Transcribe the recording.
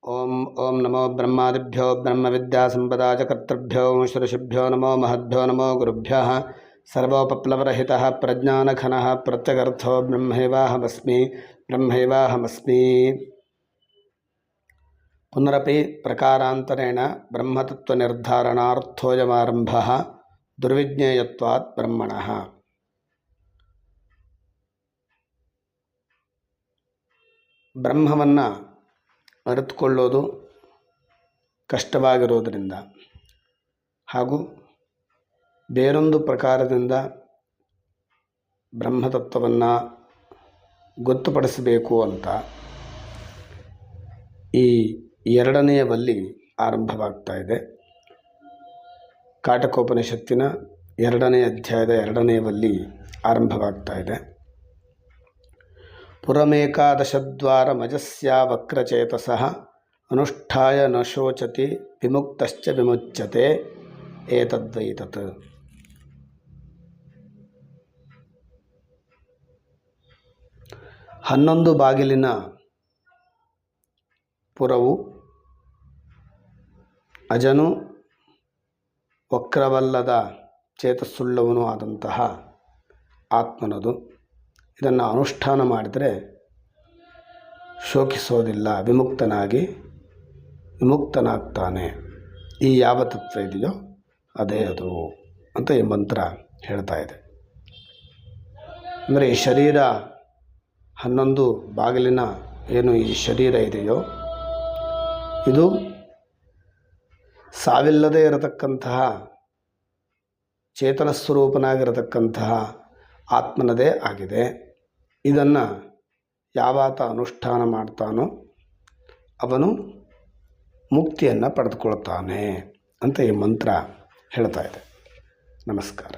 ಓಂ ಓಂ ನಮೋ ಬ್ರಹ್ಮಾದಿಭ್ಯೋ ಬ್ರಹ್ಮವಿದ್ಯಾಸಂಪದಾ ಚ ಕರ್ತೃಭ್ಯೋ ಋಷಿಭ್ಯೋ ನಮೋ ಮಹದ್ಭ್ಯೋ ನಮೋ ಗುರುಭ್ಯಃ ಸರ್ವೋಪಪ್ಲವರಹಿತಃ ಪ್ರಜ್ಞಾನಘನಃ ಪ್ರತ್ಯಗರ್ಥೋ ಬ್ರಹ್ಮೈವಾಹಮಸ್ಮಿ. ಪುನರಪಿ ಪ್ರಕಾರಾಂತರೇಣ ಬ್ರಹ್ಮತತ್ವನಿರ್ಧಾರಣಾರ್ಥೋಯಮಾರಂಭಃ ದುರ್ವಿಜ್ಞೇಯತ್ವಾತ್ ಬ್ರಹ್ಮಣಃ. ಬ್ರಹ್ಮವನ್ನು ಅರಿತುಕೊಳ್ಳೋದು ಕಷ್ಟವಾಗಿರೋದರಿಂದ ಹಾಗೂ ಬೇರೊಂದು ಪ್ರಕಾರದಿಂದ ಬ್ರಹ್ಮತತ್ವವನ್ನು ಗೊತ್ತುಪಡಿಸಬೇಕು ಅಂತ ಈ ಎರಡನೆಯ ವಲ್ಲಿ ಆರಂಭವಾಗ್ತಾ ಇದೆ. ಕಾಟಕೋಪನಿಷತ್ತಿನ 2ನೇ ಅಧ್ಯಾಯದ 2ನೇ ವಲ್ಲಿ ಆರಂಭವಾಗ್ತಾ ಇದೆ. ಪುರಮೇಕಾದಶದ್ವಾರ ಮಜಸ್ಯಾ ವಕ್ರಚೇತಸಃ ಅನುಷ್ಠಾಯ ನ ಶೋಚತಿ ವಿಮುಕ್ತಶ್ಚ ವಿಮುಚ್ಯತೆ ಏತದ್ವೈತತ್. ಹನ್ನೊಂದು ಬಾಗಿಲಿನ ಪುರವು ಅಜನು ವಕ್ರವಲ್ಲದ ಚೇತಸ್ಸುಳ್ಳವನು ಆದಂತಹ ಆತ್ಮನದು. ಇದನ್ನು ಅನುಷ್ಠಾನ ಮಾಡಿದರೆ ಶೋಕಿಸೋದಿಲ್ಲ, ವಿಮುಕ್ತನಾಗ್ತಾನೆ. ಈ ಯಾವ ತತ್ವ ಇದೆಯೋ ಅದೇ ಅದು ಅಂತ ಈ ಮಂತ್ರ ಹೇಳ್ತಾ ಇದೆ. ಅಂದರೆ ಈ ಶರೀರ 11 ಬಾಗಿಲಿನ ಏನು ಈ ಶರೀರ ಇದೆಯೋ ಇದು ಸಾವಿಲ್ಲದೆ ಇರತಕ್ಕಂತಹ ಚೇತನ ಸ್ವರೂಪನಾಗಿರತಕ್ಕಂತಹ ಆತ್ಮನದೇ ಆಗಿದೆ. ಇದನ್ನು ಯಾವಾತ ಅನುಷ್ಠಾನ ಮಾಡ್ತಾನೋ ಅವನು ಮುಕ್ತಿಯನ್ನು ಪಡೆದುಕೊಳ್ತಾನೆ ಅಂತ ಈ ಮಂತ್ರ ಹೇಳ್ತಾ ಇದೆ. ನಮಸ್ಕಾರ.